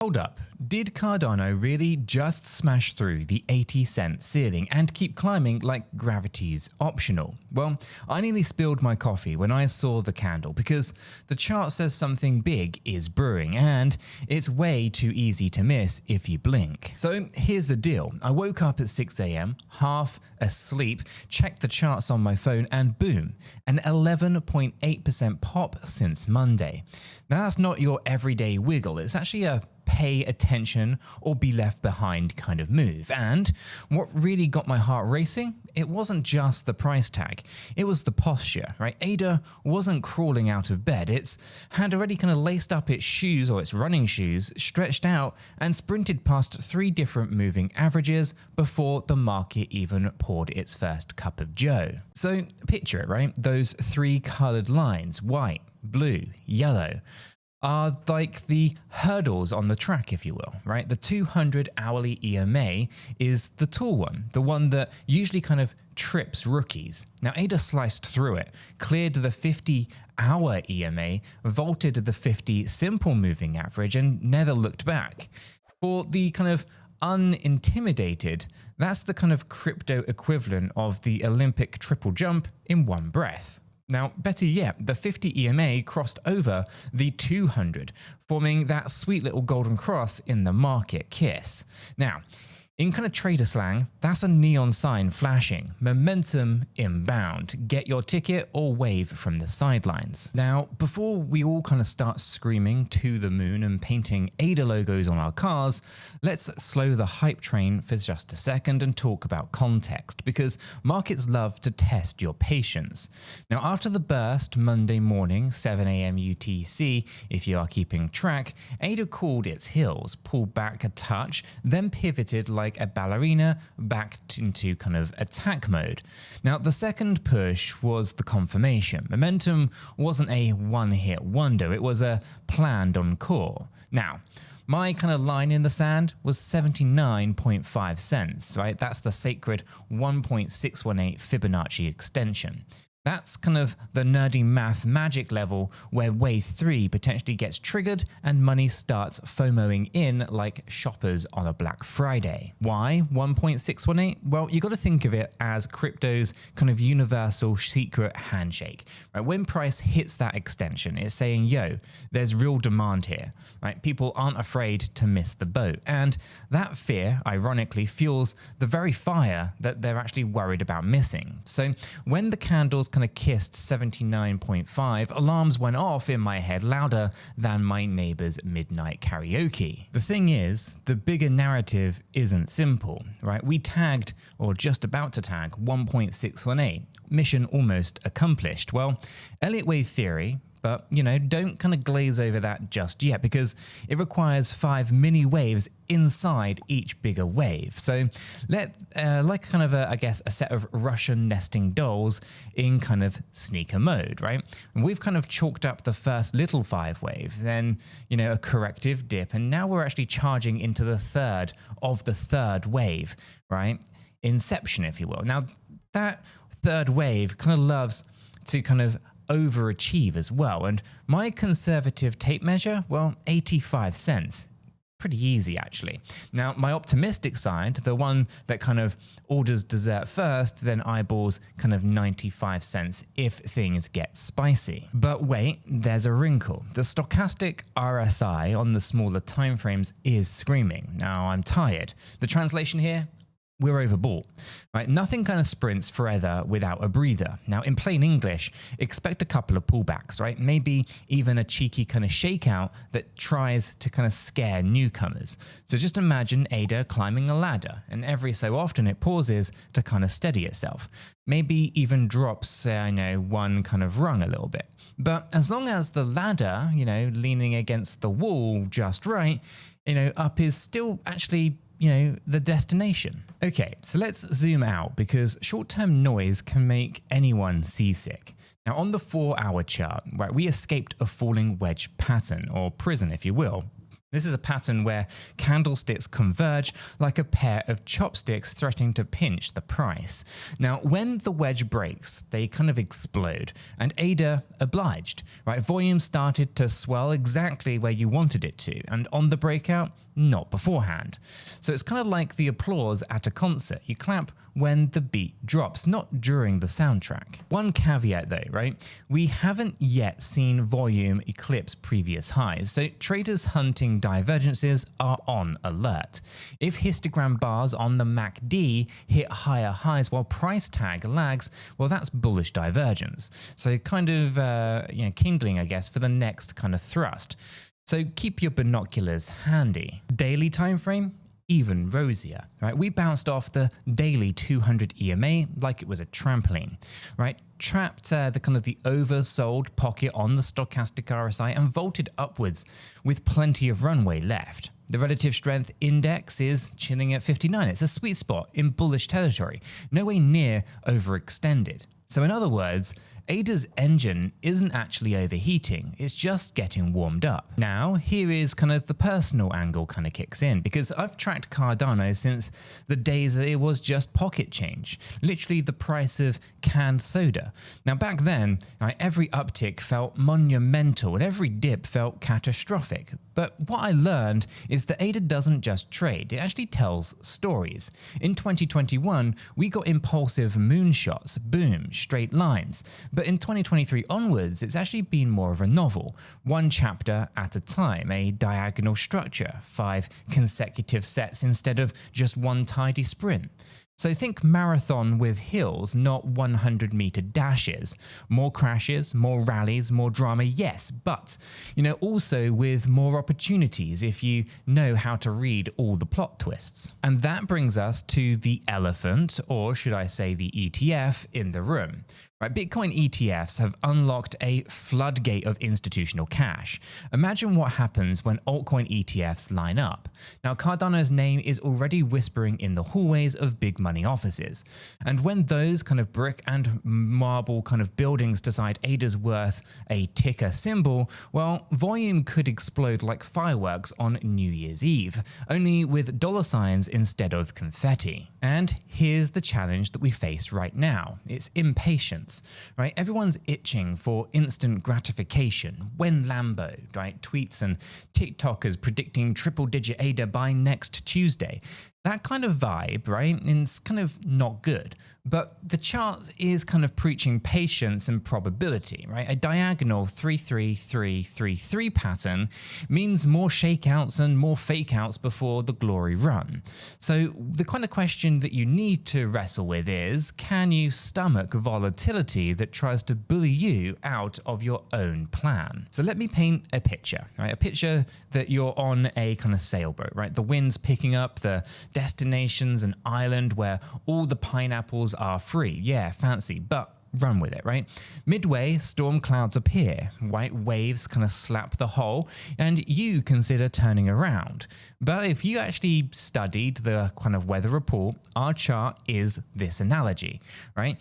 Hold up, did Cardano really just smash through the 80-cent ceiling and keep climbing like gravity's optional? Well, I nearly spilled my coffee when I saw the candle because the chart says something big is brewing and it's way too easy to miss if you blink. So here's the deal. I woke up at 6 a.m, half asleep, checked the charts on my phone and boom, an 11.8% pop since Monday. Now that's not your everyday wiggle, it's actually a pay attention or be left behind kind of move. And what really got my heart racing, it wasn't just the price tag, it was the posture, right? 𝗕𝗓 wasn't crawling out of bed, it had already kind of laced up its shoes or its running shoes, stretched out and sprinted past 3 different moving averages before the market even poured its first cup of joe. So picture it, right? Those 3 colored lines, white, blue, yellow, are like the hurdles on the track, if you will, right? The 200 hourly EMA is the tall one, the one that usually kind of trips rookies. Now, 𝗕𝗓 sliced through it, cleared the 50-hour EMA, vaulted the 50 simple moving average, and never looked back. For the kind of unintimidated, that's the kind of crypto equivalent of the Olympic triple jump in one breath. Now, better yet, the 50 EMA crossed over the 200, forming that sweet little golden cross in the market kiss. Now, in kind of trader slang, that's a neon sign flashing, momentum inbound, get your ticket or wave from the sidelines. Now, before we all kind of start screaming to the moon and painting 𝗕𝗓 logos on our cars, let's slow the hype train for just a second and talk about context, because markets love to test your patience. Now, after the burst Monday morning, 7 a.m. UTC, if you are keeping track, 𝗕𝗓 cooled its heels, pulled back a touch, then pivoted like a ballerina back into kind of attack mode. Now, the second push was the confirmation. Momentum wasn't a one-hit wonder, it was a planned encore. Now, my kind of line in the sand was 79.5 cents, right? That's the sacred 1.618 Fibonacci extension. That's kind of the nerdy math magic level where wave 3 potentially gets triggered and money starts FOMOing in like shoppers on a Black Friday. Why 1.618? Well, you got to think of it as crypto's kind of universal secret handshake. Right? When price hits that extension, it's saying, yo, there's real demand here. Right? People aren't afraid to miss the boat. And that fear, ironically, fuels the very fire that they're actually worried about missing. So when the candles kind of kissed 79.5, alarms went off in my head louder than my neighbor's midnight karaoke. The thing is, the bigger narrative isn't simple, right? We tagged, or just about to tag, 1.618, mission almost accomplished. Well, Elliott wave theory, but, you know, don't kind of glaze over that just yet because it requires 5 mini waves inside each bigger wave. So like kind of I guess a set of Russian nesting dolls in kind of sneaker mode, right? And we've kind of chalked up the first little 5 wave, then, you know, a corrective dip, and now we're actually charging into the third of the third wave, right? Inception, if you will. Now, that third wave kind of loves to kind of overachieve as well, and my conservative tape measure, well, 85 cents. Pretty easy, actually. Now, my optimistic side, the one that kind of orders dessert first, then eyeballs kind of 95 cents if things get spicy. But wait, there's a wrinkle. The stochastic RSI on the smaller timeframes is screaming. Now, I'm tired. The translation here? We're overbought, right? Nothing kind of sprints forever without a breather. Now, in plain English, expect a couple of pullbacks, right? Maybe even a cheeky kind of shakeout that tries to kind of scare newcomers. So just imagine 𝗕𝗓 climbing a ladder, and every so often it pauses to kind of steady itself. Maybe even drops, I know, one kind of rung a little bit. But as long as the ladder, you know, leaning against the wall just right, you know, up is still actually, you know, the destination. Okay, so let's zoom out because short-term noise can make anyone seasick. Now, on the 4-hour chart, right, we escaped a falling wedge pattern, or prison if you will, This is a pattern where candlesticks converge like a pair of chopsticks threatening to pinch the price. Now, when the wedge breaks, they kind of explode, and 𝗕𝗓 obliged, right? Volume started to swell exactly where you wanted it to, and on the breakout, not beforehand. So it's kind of like the applause at a concert. You clap when the beat drops, not during the soundtrack. One caveat though, right? We haven't yet seen volume eclipse previous highs, so traders hunting divergences are on alert. If histogram bars on the MACD hit higher highs while price tag lags, well, that's bullish divergence. So kind of kindling, I guess, for the next kind of thrust. So keep your binoculars handy. Daily time frame, even rosier, right? We bounced off the daily 200 EMA like it was a trampoline, right? Trapped the oversold pocket on the stochastic RSI and vaulted upwards with plenty of runway left. The relative strength index is chilling at 59. It's a sweet spot in bullish territory, nowhere near overextended. So in other words, 𝗕𝗓's engine isn't actually overheating, it's just getting warmed up. Now, here is kind of the personal angle kind of kicks in, because I've tracked Cardano since the days that it was just pocket change, literally the price of canned soda. Now back then, every uptick felt monumental and every dip felt catastrophic. But what I learned is that 𝗕𝗓 doesn't just trade, it actually tells stories. In 2021, we got impulsive moonshots, boom, straight lines. But in 2023 onwards, it's actually been more of a novel, one chapter at a time, a diagonal structure, 5 consecutive sets instead of just one tidy sprint. So think marathon with hills, not 100-meter dashes. More crashes, more rallies, more drama, yes, but also with more opportunities if you know how to read all the plot twists. And that brings us to the elephant, or should I say the ETF, in the room. Right, Bitcoin ETFs have unlocked a floodgate of institutional cash. Imagine what happens when altcoin ETFs line up. Now, Cardano's name is already whispering in the hallways of big money offices. And when those kind of brick and marble kind of buildings decide 𝗕𝗓's worth a ticker symbol, well, volume could explode like fireworks on New Year's Eve, only with dollar signs instead of confetti. And here's the challenge that we face right now. It's impatience. Right? Everyone's itching for instant gratification. When Lambo, right? Tweets and TikTokers predicting triple-digit 𝗕𝗓 by next Tuesday. That kind of vibe, right? It's kind of not good. But the chart is kind of preaching patience and probability, right? A diagonal 3-3-3-3-3 pattern means more shakeouts and more fakeouts before the glory run. So the kind of question that you need to wrestle with is, can you stomach volatility that tries to bully you out of your own plan? So let me paint a picture, right? A picture that you're on a kind of sailboat, right? The wind's picking up, the destination's an island where all the pineapples are free. Yeah, fancy, but run with it, right? Midway, storm clouds appear, white waves kind of slap the hull, and you consider turning around. But if you actually studied the kind of weather report, our chart is this analogy, right?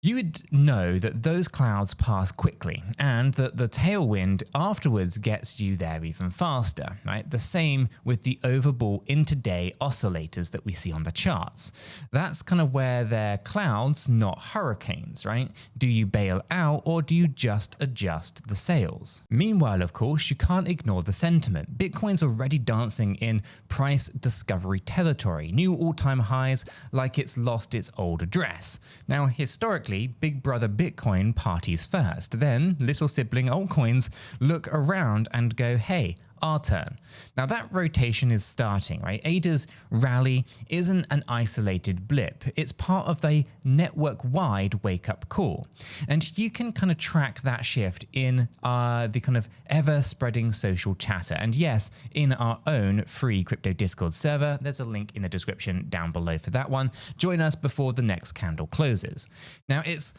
You would know that those clouds pass quickly and that the tailwind afterwards gets you there even faster, right? The same with the overbought intraday oscillators that we see on the charts. That's kind of where they're clouds, not hurricanes, right? Do you bail out or do you just adjust the sails? Meanwhile, of course, you can't ignore the sentiment. Bitcoin's already dancing in price discovery territory, new all-time highs like it's lost its old address. Now, historically, big brother Bitcoin parties first, then little sibling altcoins look around and go, hey, our turn. Now that rotation is starting, right? 𝗕𝗓's rally isn't an isolated blip. It's part of the network-wide wake-up call. And you can kind of track that shift in the kind of ever-spreading social chatter. And yes, in our own free crypto Discord server. There's a link in the description down below for that one. Join us before the next candle closes. Now it's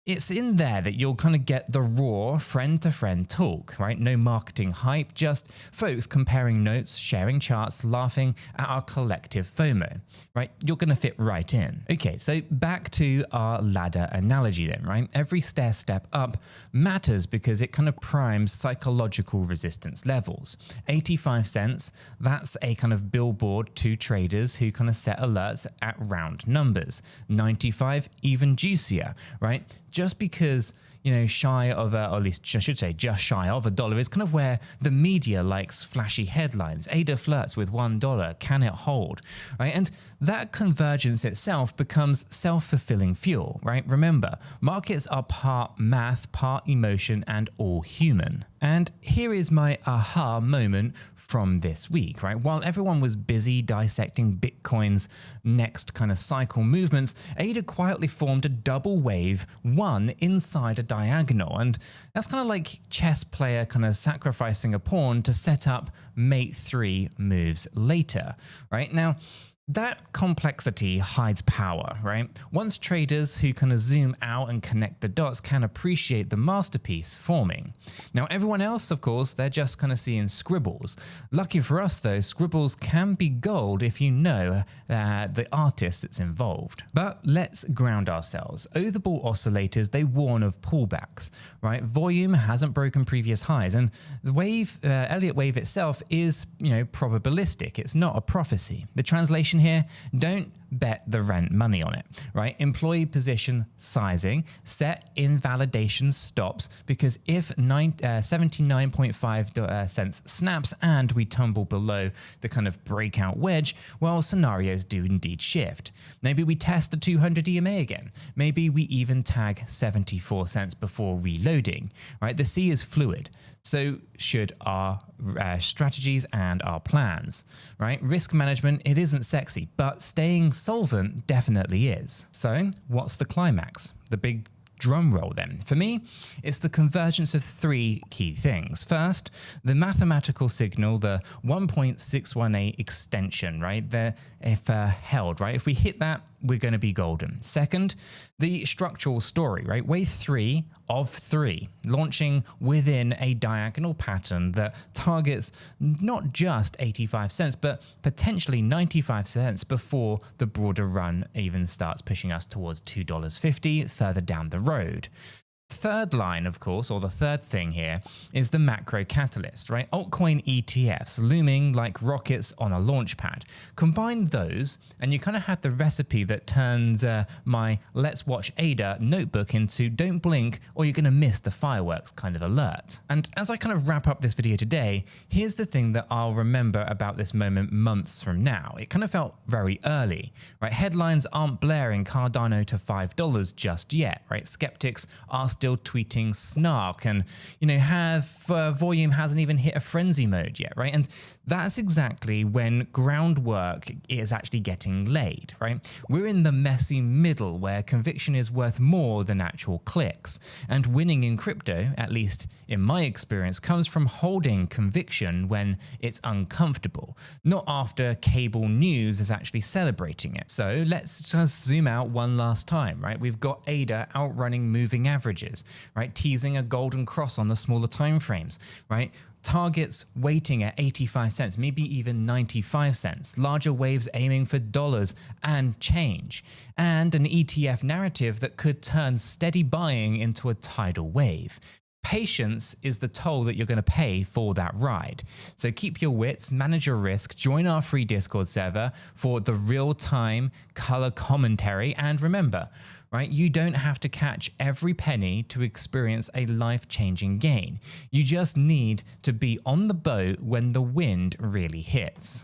It's in there that you'll kind of get the raw friend-to-friend talk, right? No marketing hype, just folks comparing notes, sharing charts, laughing at our collective FOMO, right? You're going to fit right in. Okay, so back to our ladder analogy then, right? Every stair step up matters because it kind of primes psychological resistance levels. 85 cents, that's a kind of billboard to traders who kind of set alerts at round numbers. 95, even juicier, right? Just because, you know, shy of, or at least I should say just shy of $1 is kind of where the media likes flashy headlines. ADA flirts with $1, can it hold, right? And that convergence itself becomes self-fulfilling fuel, right? Remember, markets are part math, part emotion, and all human. And here is my aha moment from this week, right? While everyone was busy dissecting Bitcoin's next kind of cycle movements, ADA quietly formed a double wave, one inside a diagonal. And that's kind of like chess player kind of sacrificing a pawn to set up mate 3 moves later, right? Now, that complexity hides power, right? Once traders who kind of zoom out and connect the dots can appreciate the masterpiece forming. Now, everyone else, of course, they're just kind of seeing scribbles. Lucky for us, though, scribbles can be gold if you know the artist that's involved. But let's ground ourselves. Over-the-ball oscillators, they warn of pullbacks, right? Volume hasn't broken previous highs, and the wave, Elliott wave itself is, you know, probabilistic. It's not a prophecy. The translation here, don't bet the rent money on it, right? Employee position sizing, set invalidation stops, because if 79.5 cents snaps and we tumble below the kind of breakout wedge, well, scenarios do indeed shift. Maybe we test the 200 EMA again. Maybe we even tag 74 cents before reloading, right? The sea is fluid. So should our strategies and our plans, right? Risk management, it isn't sexy, but staying solvent definitely is. So what's the climax? The big drum roll then. For me, it's the convergence of 3 key things. First, the mathematical signal, the 1.618 extension, right? If held, right? If we hit that, we're going to be golden. Second, the structural story, right? Wave 3 of 3, launching within a diagonal pattern that targets not just 85 cents, but potentially 95 cents before the broader run even starts pushing us towards $2.50 further down the road. Third line, of course, or the third thing here, is the macro catalyst, right? Altcoin ETFs looming like rockets on a launch pad. Combine those, and you kind of have the recipe that turns my Let's Watch ADA notebook into don't blink or you're going to miss the fireworks kind of alert. And as I kind of wrap up this video today, here's the thing that I'll remember about this moment months from now. It kind of felt very early, right? Headlines aren't blaring Cardano to $5 just yet, right? Skeptics are still tweeting snark, and volume hasn't even hit a frenzy mode yet, right? And that's exactly when groundwork is actually getting laid, right? We're in the messy middle where conviction is worth more than actual clicks, and winning in crypto, at least in my experience, comes from holding conviction when it's uncomfortable, not after cable news is actually celebrating it. So let's just zoom out one last time, right? We've got ADA outrunning moving averages, right? Teasing a golden cross on the smaller time frames, right? Targets waiting at 85 cents, maybe even 95 cents, larger waves aiming for dollars and change, and an ETF narrative that could turn steady buying into a tidal wave. Patience is the toll that you're going to pay for that ride. So keep your wits, manage your risk, join our free Discord server for the real-time color commentary, and remember, right? You don't have to catch every penny to experience a life-changing gain. You just need to be on the boat when the wind really hits.